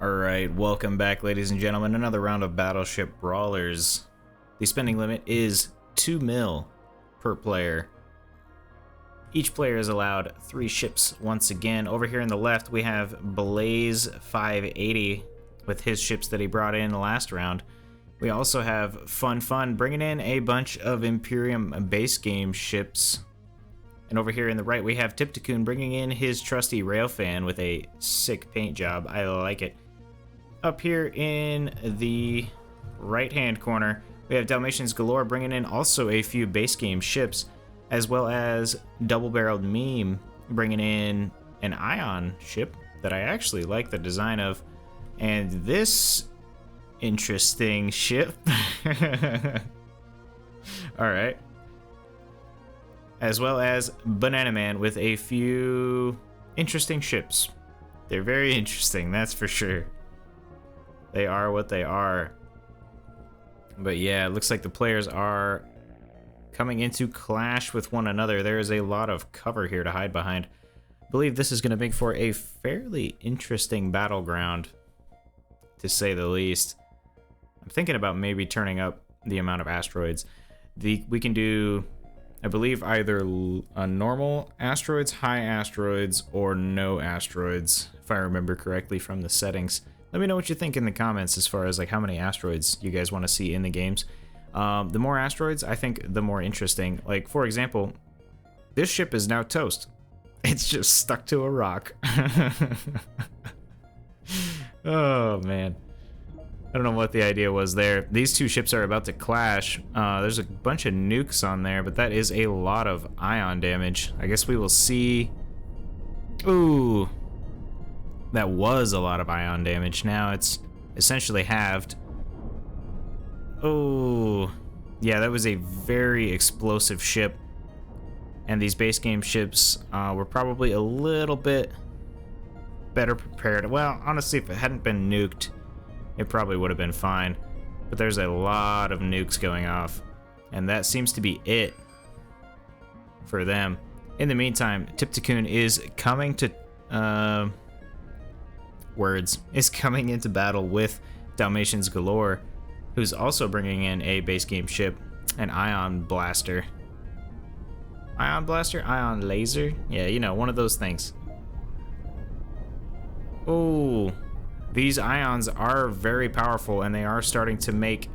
Alright, welcome back ladies and gentlemen, another round of Battleship Brawlers. The spending limit is 2 mil per player. Each player is allowed 3 ships once again. Over here on the left we have Blaze 580 with his ships that he brought in the last round. We also have Fun bringing in a bunch of Imperium base game ships. And over here in the right we have Tiptycoon bringing in his trusty Railfan with a sick paint job. I like it. Up here in the right-hand corner, we have Dalmatians Galore bringing in also a few base game ships, as well as Double-Barreled Meme bringing in an Ion ship that I actually like the design of, and this interesting ship. Alright. As well as Banana Man with a few interesting ships. They're very interesting, that's for sure. They are what they are. But yeah, it looks like the players are coming into clash with one another. There is a lot of cover here to hide behind. I believe this is going to make for a fairly interesting battleground, to say the least. I'm thinking about maybe turning up the amount of asteroids. We can do, I believe, either normal asteroids, high asteroids, or no asteroids, if I remember correctly from the settings. Let me know what you think in the comments as far as like how many asteroids you guys want to see in the games. The more asteroids, I think the more interesting. Like, for example, this ship is now toast. It's just stuck to a rock. Oh, man. I don't know what the idea was there. These two ships are about to clash. There's a bunch of nukes on there, but that is a lot of ion damage. I guess we will see... Ooh... That was a lot of ion damage. Now it's essentially halved. Oh, yeah, that was a very explosive ship. And these base game ships were probably a little bit better prepared. Well, honestly, if it hadn't been nuked, it probably would have been fine. But there's a lot of nukes going off. And that seems to be it for them. In the meantime, Tiptycoon is coming to... is coming into battle with Dalmatians Galore, who's also bringing in a base game ship, an Ion Blaster. Ion Blaster? Ion Laser? Yeah, you know, one of those things. Oh, these ions are very powerful, and they are starting to make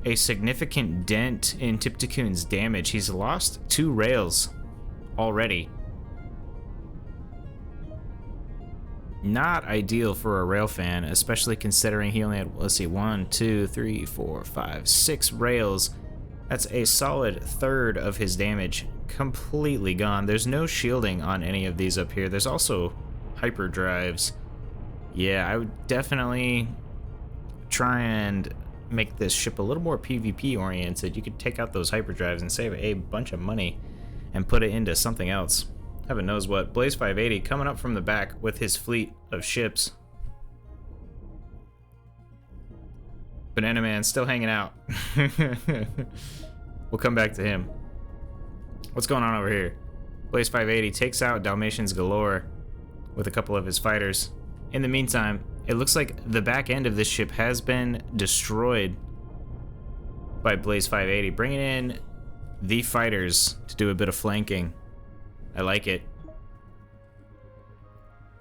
a significant dent in Tiptycoon's damage. He's lost 2 rails already. Not ideal for a Railfan, especially considering he only had, let's see, 1, 2, 3, 4, 5, 6 rails. That's a solid third of his damage completely gone. There's no shielding on any of these up here. There's also hyperdrives. Yeah, I would definitely try and make this ship a little more PvP oriented. You could take out those hyperdrives and save a bunch of money and put it into something else. Heaven knows what. Blaze 580 coming up from the back with his fleet of ships. Banana Man still hanging out. We'll come back to him. What's going on over here? Blaze 580 takes out Dalmatians Galore with a couple of his fighters. In the meantime, it looks like the back end of this ship has been destroyed by Blaze 580, bringing in the fighters to do a bit of flanking. I like it.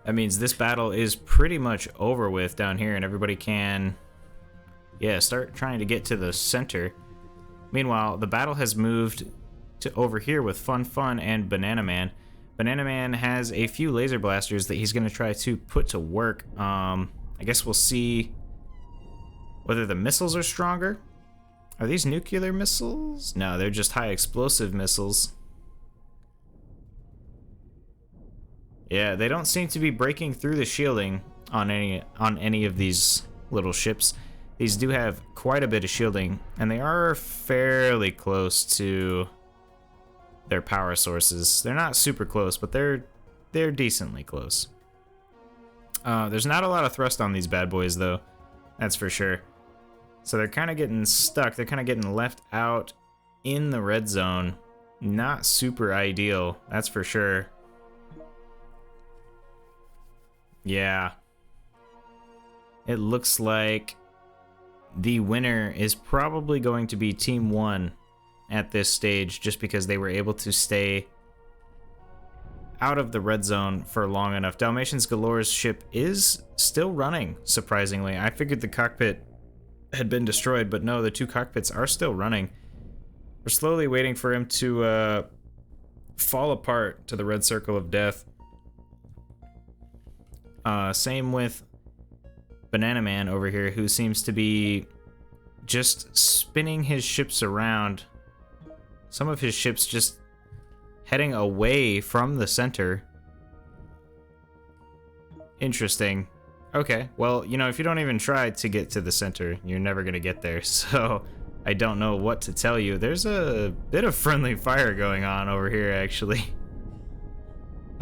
That means this battle is pretty much over with down here, and everybody can, yeah, start trying to get to the center. Meanwhile, the battle has moved to over here with Fun and Banana Man. Banana Man has a few laser blasters that he's going to try to put to work. I guess we'll see whether the missiles are stronger. Are these nuclear missiles? No, they're just high explosive missiles. Yeah, they don't seem to be breaking through the shielding on any of these little ships. These do have quite a bit of shielding, and they are fairly close to their power sources. They're not super close, but they're decently close. There's not a lot of thrust on these bad boys, though. That's for sure. So they're kind of getting stuck. They're kind of getting left out in the red zone. Not super ideal, that's for sure. Yeah. it looks like the winner is probably going to be Team 1 at this stage, just because they were able to stay out of the red zone for long enough. Dalmatians Galore's ship is still running, surprisingly. I figured the cockpit had been destroyed, but no, the 2 cockpits are still running. We're slowly waiting for him to fall apart to the red circle of death. Same with Banana Man over here, who seems to be just spinning his ships around. Some of his ships just heading away from the center. Interesting. Okay, well, you know, if you don't even try to get to the center, you're never gonna get there, so I don't know what to tell you. There's a bit of friendly fire going on over here, actually.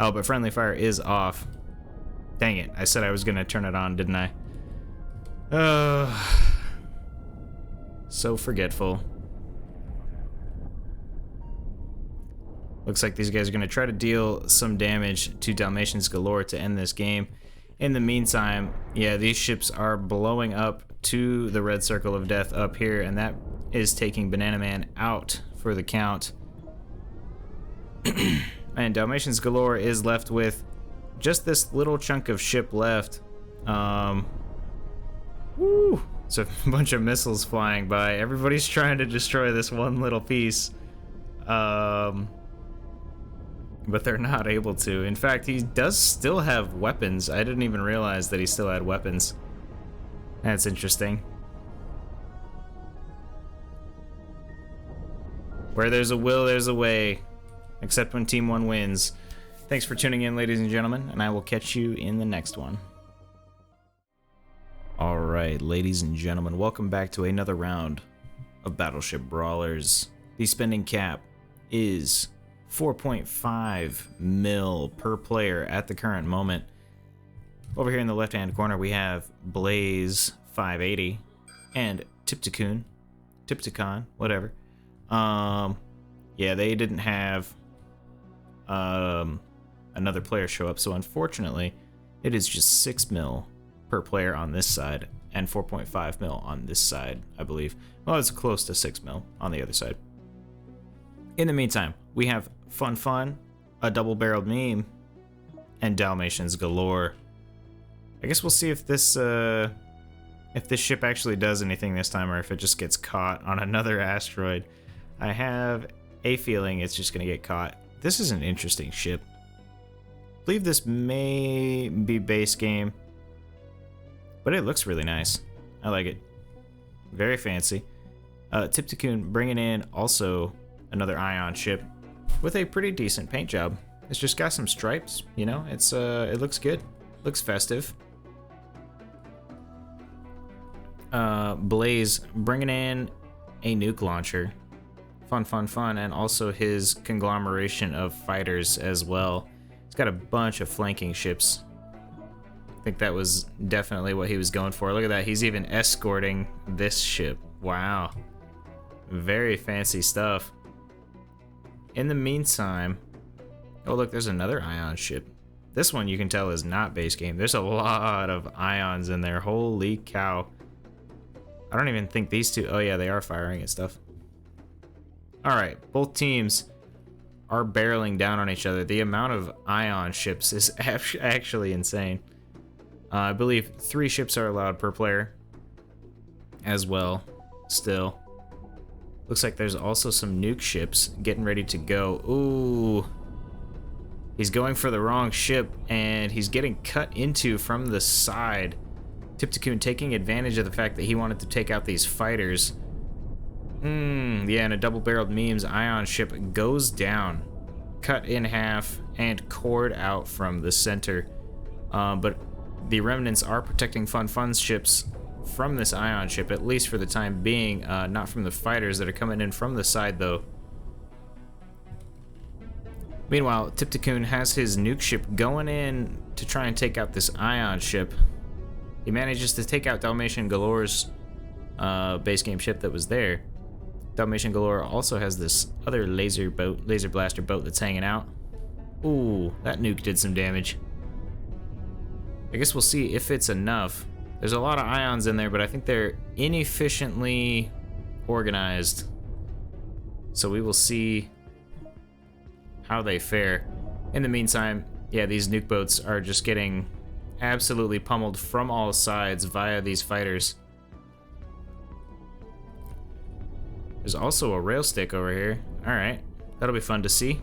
Oh, but friendly fire is off. Dang it, I said I was gonna turn it on, didn't I? So forgetful. Looks like these guys are gonna try to deal some damage to Dalmatians Galore to end this game. In the meantime, yeah, these ships are blowing up to the red circle of death up here, and that is taking Banana Man out for the count. And Dalmatians Galore is left with just this little chunk of ship left. Woo! It's a bunch of missiles flying by. Everybody's trying to destroy this one little piece. But they're not able to. In fact, he does still have weapons. I didn't even realize that he still had weapons. That's interesting. Where there's a will, there's a way. Except when Team 1 wins. Thanks for tuning in, ladies and gentlemen, and I will catch you in the next one. Alright, ladies and gentlemen, welcome back to another round of Battleship Brawlers. The spending cap is 4.5 mil per player at the current moment. Over here in the left-hand corner, we have Blaze 580 and Tipticon, whatever. Yeah, they didn't have another player show up, so unfortunately, it is just 6 mil per player on this side and 4.5 mil on this side, I believe. Well, it's close to 6 mil on the other side. In the meantime, we have Fun, a double-barreled meme, and Dalmatians Galore. I guess we'll see if this ship actually does anything this time, or if it just gets caught on another asteroid. I have a feeling it's just gonna get caught. This is an interesting ship. I believe this may be base game, but it looks really nice. I like it. Very fancy. Tipticon bringing in also another ion ship with a pretty decent paint job. It's just got some stripes, you know. It's it looks good. Looks festive. Blaze bringing in a nuke launcher. Fun, and also his conglomeration of fighters as well. He's got a bunch of flanking ships. I think that was definitely what he was going for. Look at that, he's even escorting this ship. Wow. Very fancy stuff. In the meantime, oh look, there's another ion ship. This one you can tell is not base game. There's a lot of ions in there. Holy cow. I don't even think these two, oh yeah, they are firing and stuff. Alright, both teams are barreling down on each other. The amount of ion ships is actually insane. I believe 3 ships are allowed per player as well, still. Looks like there's also some nuke ships getting ready to go. Ooh. He's going for the wrong ship, and he's getting cut into from the side. Tipticon taking advantage of the fact that he wanted to take out these fighters. Yeah, and a double-barreled memes ion ship goes down, cut in half, and cored out from the center. But the remnants are protecting Fun's ships from this ion ship, at least for the time being, not from the fighters that are coming in from the side, though. Meanwhile, Tipticon has his nuke ship going in to try and take out this ion ship. He manages to take out Dalmatian Galore's base game ship that was there. Dalmatian Galore also has this other laser blaster boat that's hanging out. Ooh, that nuke did some damage. I guess we'll see if it's enough. There's a lot of ions in there, but I think they're inefficiently organized. So we will see how they fare. In the meantime, yeah, these nuke boats are just getting absolutely pummeled from all sides via these fighters. There's also a rail stick over here. Alright, that'll be fun to see.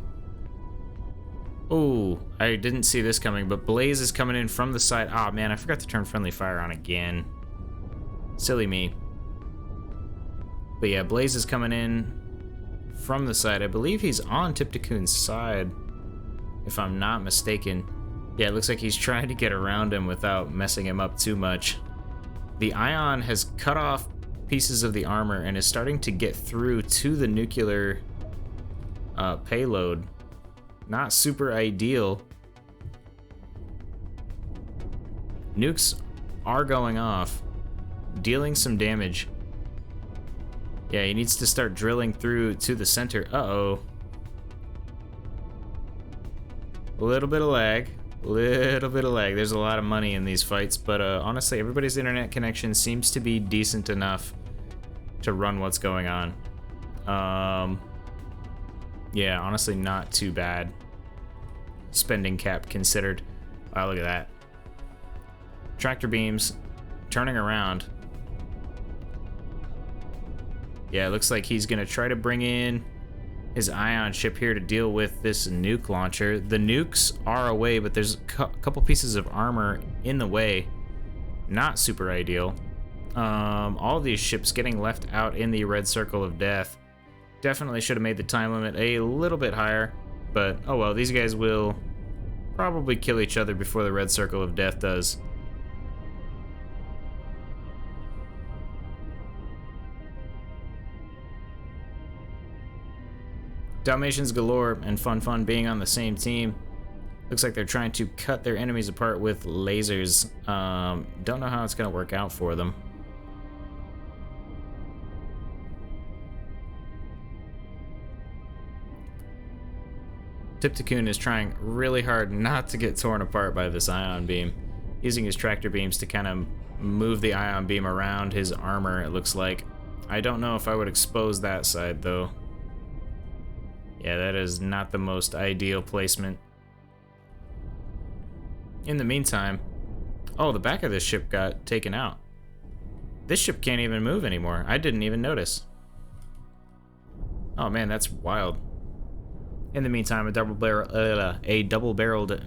Oh, I didn't see this coming, but Blaze is coming in from the side. Ah, man, I forgot to turn friendly fire on again. Silly me. But yeah, Blaze is coming in from the side. I believe he's on Tipticoon's side, if I'm not mistaken. Yeah, it looks like he's trying to get around him without messing him up too much. The Ion has cut off pieces of the armor and is starting to get through to the nuclear payload. Not super ideal. Nukes are going off, dealing some damage. Yeah, he needs to start drilling through to the center. Uh-oh. A little bit of lag. Little bit of lag. There's a lot of money in these fights, but honestly, everybody's internet connection seems to be decent enough to run what's going on. Yeah, honestly, not too bad. Spending cap considered. Wow, look at that. Tractor beams turning around. Yeah, it looks like he's gonna try to bring in his ion ship here to deal with this nuke launcher. The nukes are away, but there's a couple pieces of armor in the way. Not super ideal. All of these ships getting left out in the red circle of death. Definitely should have made the time limit a little bit higher, but oh well, these guys will probably kill each other before the red circle of death does. Dalmatians galore and fun being on the same team. Looks like they're trying to cut their enemies apart with lasers. Don't know how it's gonna work out for them. Tipticoon is trying really hard not to get torn apart by this ion beam, using his tractor beams to kind of move the ion beam around his armor, it looks like. I don't know if I would expose that side, though. Yeah, that is not the most ideal placement. In the meantime... Oh, the back of this ship got taken out. This ship can't even move anymore. I didn't even notice. Oh man, that's wild. In the meantime, a double-barreled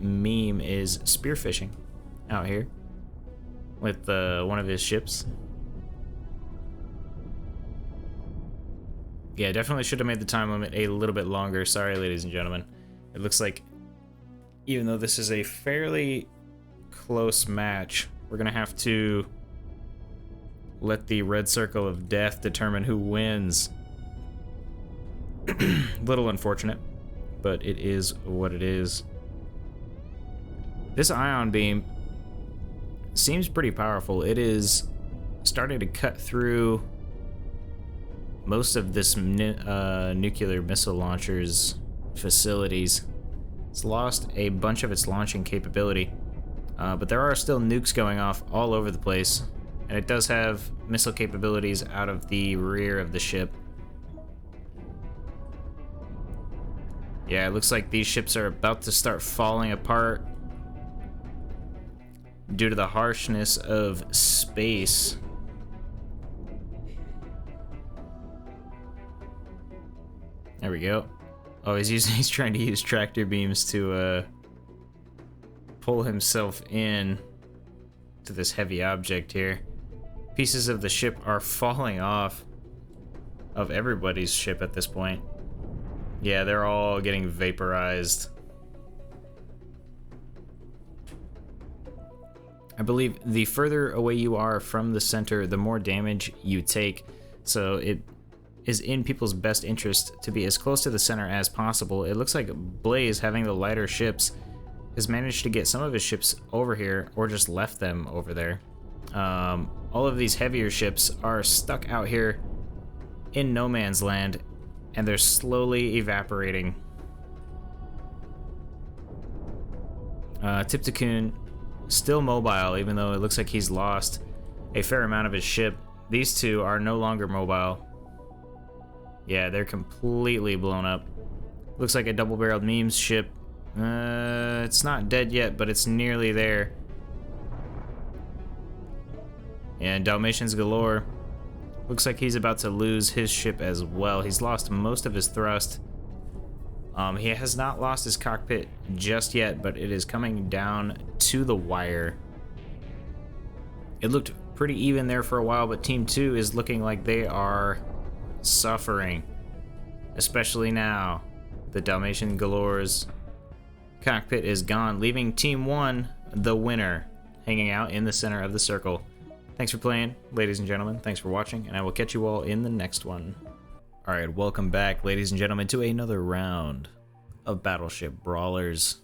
meme is spearfishing out here with one of his ships. Yeah, definitely should have made the time limit a little bit longer. Sorry, ladies and gentlemen. It looks like, even though this is a fairly close match, we're gonna have to let the red circle of death determine who wins. Little unfortunate, but it is what it is. This ion beam seems pretty powerful. It is starting to cut through most of this nuclear missile launcher's facilities. It's lost a bunch of its launching capability, but there are still nukes going off all over the place, and it does have missile capabilities out of the rear of the ship. Yeah, it looks like these ships are about to start falling apart due to the harshness of space. There we go. Oh, he's trying to use tractor beams to pull himself in to this heavy object here. Pieces of the ship are falling off of everybody's ship at this point. Yeah, they're all getting vaporized. I believe the further away you are from the center, the more damage you take. So it is in people's best interest to be as close to the center as possible. It looks like Blaze, having the lighter ships, has managed to get some of his ships over here, or just left them over there. All of these heavier ships are stuck out here in no man's land, and they're slowly evaporating. Tipticoon still mobile, even though it looks like he's lost a fair amount of his ship. These two are no longer mobile. Yeah, they're completely blown up. Looks like a double-barreled memes ship. It's not dead yet, but it's nearly there. And Dalmatians galore. Looks like he's about to lose his ship as well. He's lost most of his thrust. He has not lost his cockpit just yet, but it is coming down to the wire. It looked pretty even there for a while, but Team 2 is looking like they are suffering. Especially now. The Dalmatian Galore's cockpit is gone, leaving Team 1 the winner, hanging out in the center of the circle. Thanks for playing, ladies and gentlemen. Thanks for watching, and I will catch you all in the next one. Alright, welcome back, ladies and gentlemen, to another round of Battleship Brawlers.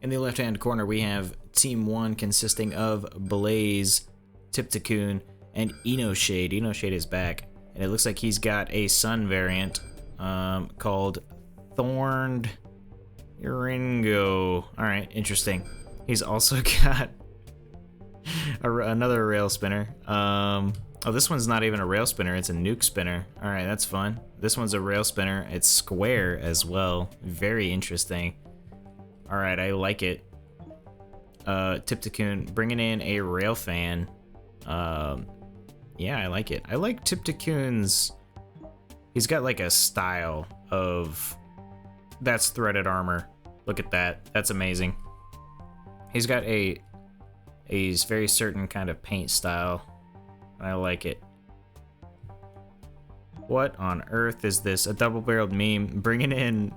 In the left-hand corner, we have Team 1 consisting of Blaze, Tiptycoon, and Enoshade. Enoshade is back, and it looks like he's got a sun variant called Thorned Ringo. Alright, interesting. He's also got another rail spinner. Oh, this one's not even a rail spinner, it's a nuke spinner. Alright, that's fun. This one's a rail spinner. It's square as well. Very interesting. Alright, I like it. Tiptycoon bringing in a rail fan. Yeah, I like it. I like Tiptycoon's... He's got like a style of... That's threaded armor. Look at that. That's amazing. He's got a very certain kind of paint style. I like it. What on earth is this? A double-barreled meme bringing in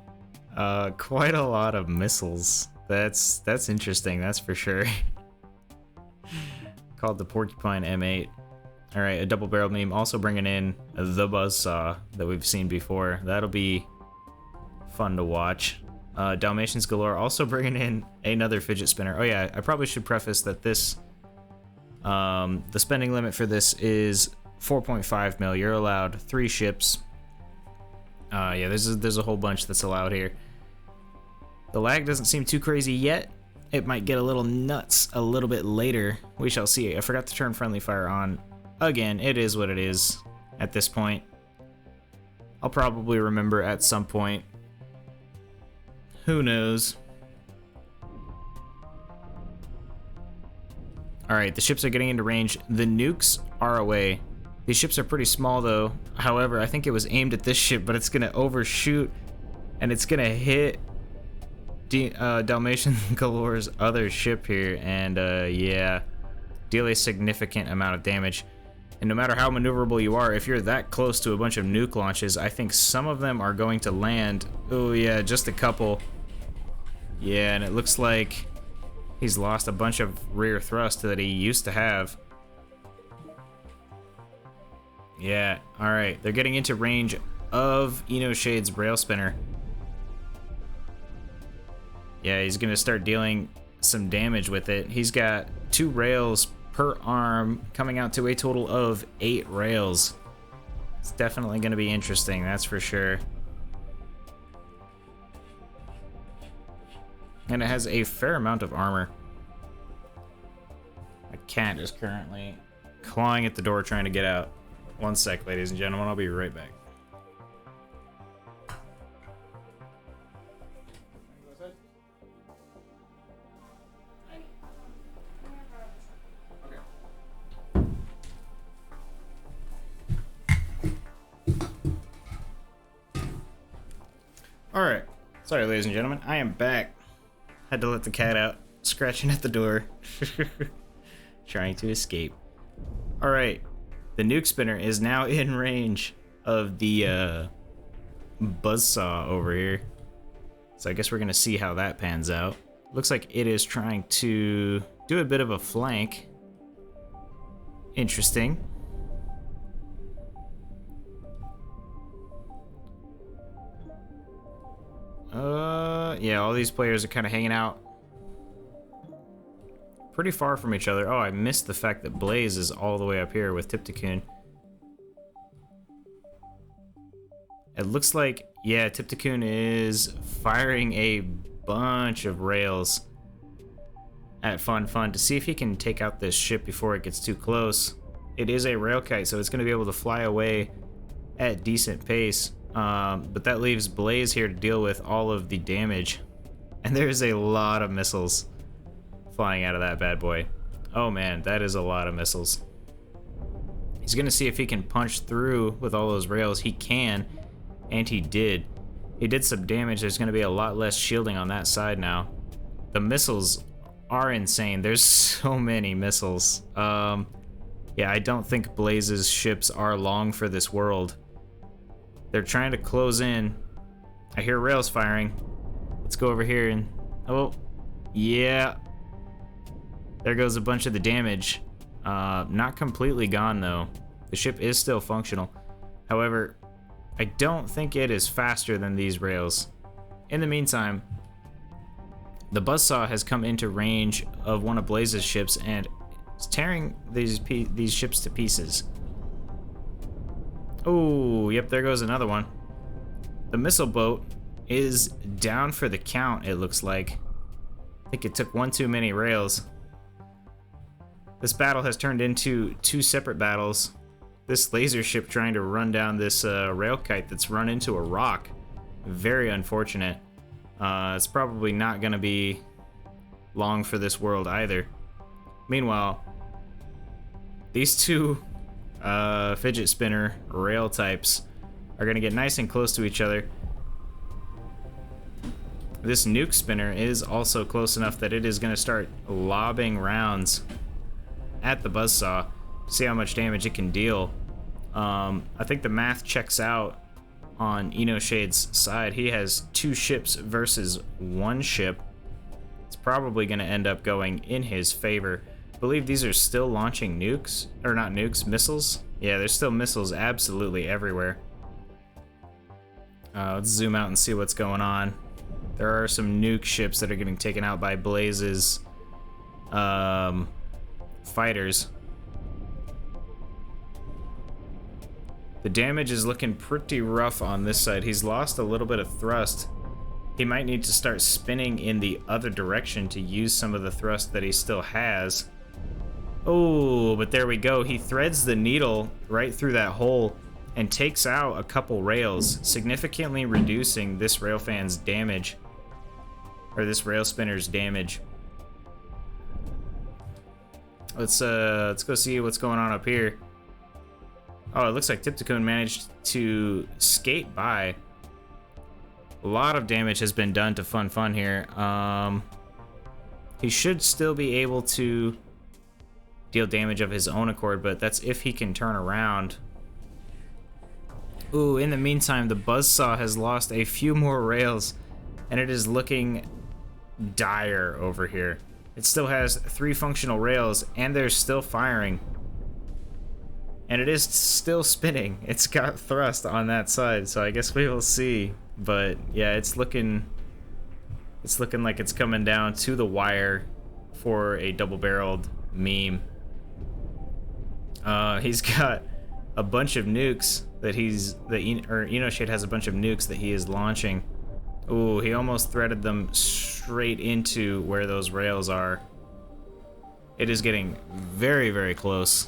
quite a lot of missiles. That's interesting, that's for sure. Called the Porcupine M8. Alright, a double-barreled meme also bringing in the buzzsaw that we've seen before. That'll be fun to watch. Dalmatians galore also bringing in another fidget spinner. Oh yeah, I probably should preface that this the spending limit for this is 4.5 mil. You're allowed 3 ships. Yeah, there's a whole bunch that's allowed here. The lag doesn't seem too crazy yet. It might get a little nuts a little bit later. We shall see. I forgot to turn friendly fire on. Again, it is what it is at this point. I'll probably remember at some point. Who knows? Alright, the ships are getting into range. The nukes are away. These ships are pretty small though. However, I think it was aimed at this ship, but it's gonna overshoot and it's gonna hit Dalmatian Galore's other ship here, and yeah, deal a significant amount of damage. And no matter how maneuverable you are, if you're that close to a bunch of nuke launches, I think some of them are going to land. Oh yeah, just a couple. Yeah, and it looks like he's lost a bunch of rear thrust that he used to have. Yeah, alright. They're getting into range of Enoshade's rail spinner. Yeah, he's gonna start dealing some damage with it. He's got 2 rails per arm, coming out to a total of 8 rails. It's definitely gonna be interesting, that's for sure. And it has a fair amount of armor. My cat is currently clawing at the door trying to get out. One sec, ladies and gentlemen, I'll be right back. Alright, sorry ladies and gentlemen, I am back. Had to let the cat out, scratching at the door. Trying to escape. Alright, the nuke spinner is now in range of the buzzsaw over here. So I guess we're gonna see how that pans out. Looks like it is trying to do a bit of a flank. Interesting. Yeah, all these players are kind of hanging out pretty far from each other. Oh, I missed the fact that Blaze is all the way up here with Tiptycoon. It looks like, yeah, Tiptycoon is firing a bunch of rails at Fun to see if he can take out this ship before it gets too close. it is a rail kite, so it's going to be able to fly away at decent pace. But that leaves Blaze here to deal with all of the damage. And there's a lot of missiles flying out of that bad boy. Oh man, that is a lot of missiles. He's going to see if he can punch through with all those rails. He can, and he did. He did some damage. There's going to be a lot less shielding on that side now. The missiles are insane. There's so many missiles. Yeah, I don't think Blaze's ships are long for this world. They're trying to close in. I hear rails firing. Let's go over here and... Oh, yeah. There goes a bunch of the damage. Not completely gone, though. The ship is still functional. However, I don't think it is faster than these rails. In the meantime, the buzzsaw has come into range of one of Blaze's ships and is tearing these ships to pieces. Oh, yep, there goes another one. The missile boat is down for the count, it looks like. I think it took one too many rails. This battle has turned into two separate battles. This laser ship trying to run down this rail kite that's run into a rock. Very unfortunate. It's probably not going to be long for this world either. Meanwhile, these two fidget spinner rail types are going to get nice and close to each other. This nuke spinner is also close enough that it is going to start lobbing rounds at the buzzsaw to see how much damage it can deal. I think the math checks out on Enoshade's side. He has 2 ships versus 1 ship. It's probably going to end up going in his favor. I believe these are still launching nukes, or not nukes, missiles. Yeah, there's still missiles absolutely everywhere. Let's zoom out and see what's going on. There are some nuke ships that are getting taken out by Blaze's fighters. The damage is looking pretty rough on this side. He's lost a little bit of thrust. He might need to start spinning in the other direction to use some of the thrust that he still has. Oh, but there we go. He threads the needle right through that hole and takes out a couple rails, significantly reducing this railfan's damage, or this rail spinner's damage. Let's go see what's going on up here. Oh, it looks like Tiptocoon managed to skate by. A lot of damage has been done to Fun here. He should still be able to deal damage of his own accord, but that's if he can turn around. Ooh, in the meantime, the buzzsaw has lost a few more rails, and it is looking dire over here. It still has 3 functional rails, and they're still firing. And it is still spinning. It's got thrust on that side, so I guess we will see. But yeah, it's looking like it's coming down to the wire for a double-barreled meme. He's got a bunch of nukes that Enoshade has a bunch of nukes that he is launching. Ooh, he almost threaded them straight into where those rails are. It is getting very, very close.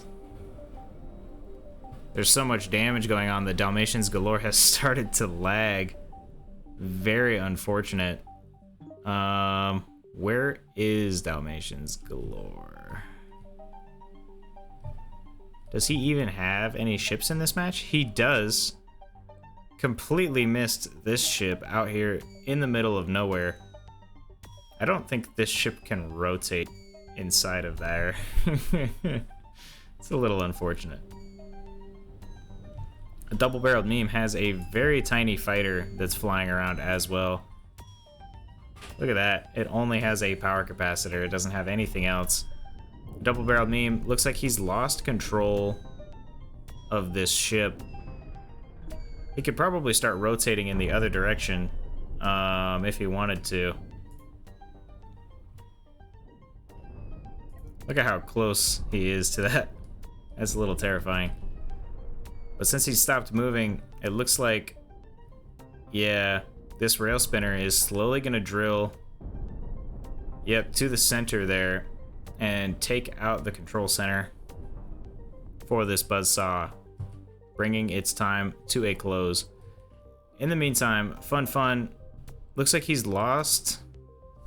There's so much damage going on that Dalmatians Galore has started to lag. Very unfortunate. Where is Dalmatians Galore? Does he even have any ships in this match? He does. Completely missed this ship out here in the middle of nowhere. I don't think this ship can rotate inside of there. It's a little unfortunate. A double-barreled meme has a very tiny fighter that's flying around as well. Look at that. It only has a power capacitor. It doesn't have anything else. Double-barreled meme looks like he's lost control of this ship. He could probably start rotating in the other direction if he wanted to. Look at how close he is to that. That's a little terrifying. But since he stopped moving, it looks like, yeah, this rail spinner is slowly going to drill, yep, to the center there and take out the control center. for this buzzsaw, bringing its time to a close. In the meantime, Fun looks like he's lost.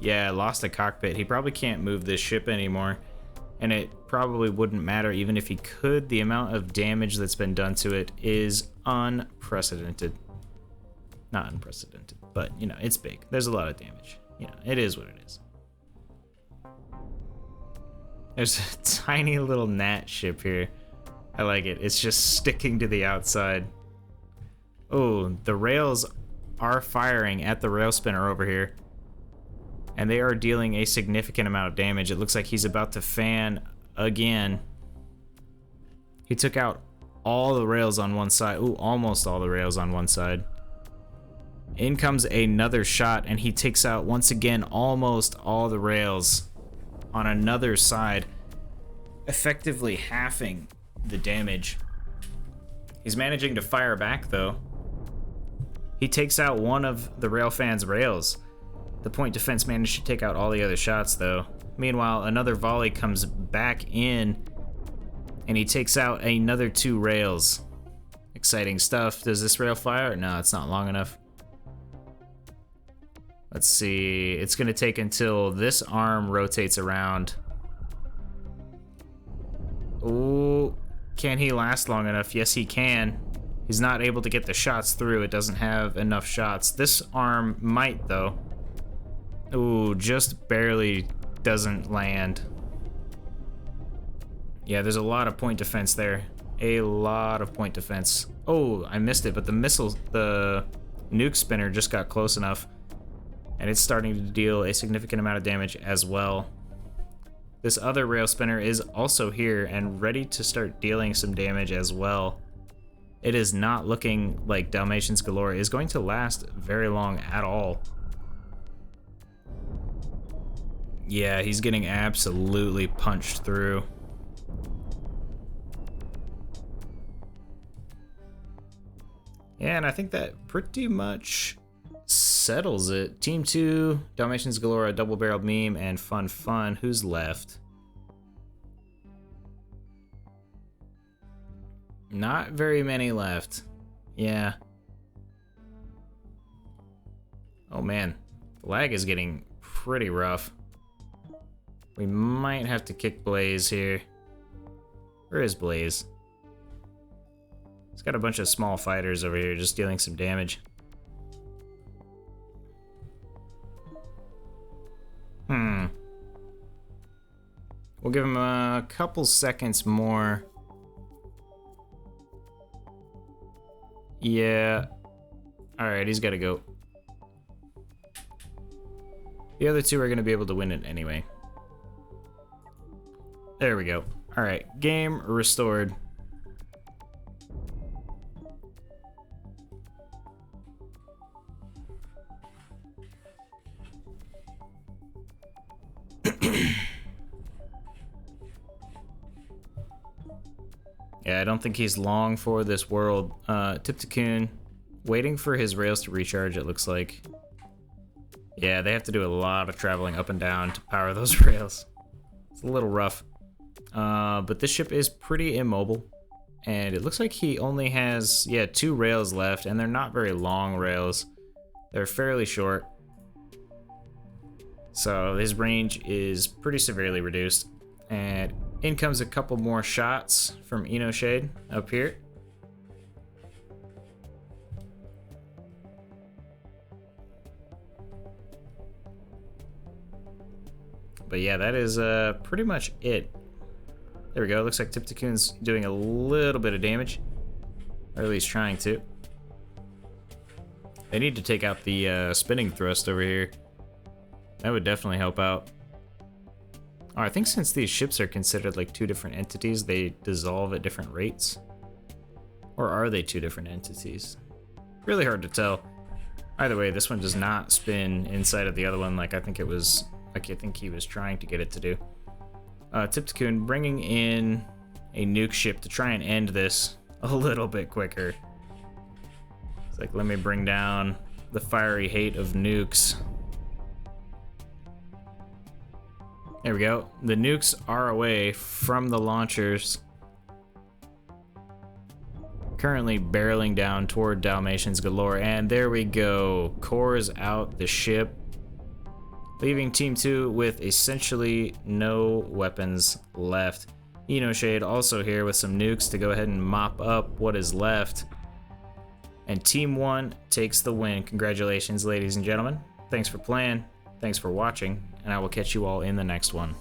Yeah, lost a cockpit. He probably can't move this ship anymore, and it probably wouldn't matter even if he could. The amount of damage that's been done to it is unprecedented. Not unprecedented, but you know, it's big. There's a lot of damage. You know, it is what it is. There's a tiny little gnat ship here. I like it. It's just sticking to the outside. Oh, the rails are firing at the rail spinner over here, and they are dealing a significant amount of damage. It looks like he's about to fan again. He took out all the rails on one side. Ooh, almost all the rails on one side. In comes another shot, and he takes out once again almost all the rails on another side, effectively halving the damage. He's managing to fire back though. He takes out one of the railfan's rails. The point defense managed to take out all the other shots though. Meanwhile, another volley comes back in, and he takes out another 2 rails. Exciting stuff. Does this rail fire? No, it's not long enough. Let's see. It's gonna take until this arm rotates around. Ooh, can he last long enough? Yes, he can. He's not able to get the shots through. It doesn't have enough shots. This arm might, though. Ooh, just barely doesn't land. Yeah, there's a lot of point defense there. A lot of point defense. Oh, I missed it, but the nuke spinner just got close enough, and it's starting to deal a significant amount of damage as well. This other rail spinner is also here and ready to start dealing some damage as well. It is not looking like Dalmatians Galore is going to last very long at all. Yeah, he's getting absolutely punched through. Yeah, and I think that pretty much settles it. Team 2, Dalmatians Galore, a double-barreled meme, and Fun. Who's left? Not very many left. Yeah. Oh man, the lag is getting pretty rough. We might have to kick Blaze here. Where is Blaze? He's got a bunch of small fighters over here just dealing some damage. We'll give him a couple seconds more. Yeah. Alright, he's gotta go. The other 2 are gonna be able to win it anyway. There we go. Alright, game restored. Yeah, I don't think he's long for this world. Tiptycoon, waiting for his rails to recharge, it looks like. Yeah, they have to do a lot of traveling up and down to power those rails. It's a little rough. But this ship is pretty immobile. And it looks like he only has, 2 rails left, and they're not very long rails. They're fairly short. So his range is pretty severely reduced. And in comes a couple more shots from Eno Shade up here. But yeah, that is pretty much it. There we go. Looks like Tiptycoon's doing a little bit of damage, or at least trying to. They need to take out the spinning thrust over here. That would definitely help out. Oh, I think since these ships are considered like 2 different entities, they dissolve at different rates. Or are they 2 different entities? Really hard to tell. Either way, this one does not spin inside of the other one like I think he was trying to get it to do. Tiptycoon bringing in a nuke ship to try and end this a little bit quicker. It's like, let me bring down the fiery hate of nukes. There we go. The nukes are away from the launchers. currently barreling down toward Dalmatians galore, and there we go. Cores out the ship, leaving Team 2 with essentially no weapons left. Shade also here with some nukes to go ahead and mop up what is left. And Team 1 takes the win. Congratulations, ladies and gentlemen. Thanks for playing, thanks for watching, and I will catch you all in the next one.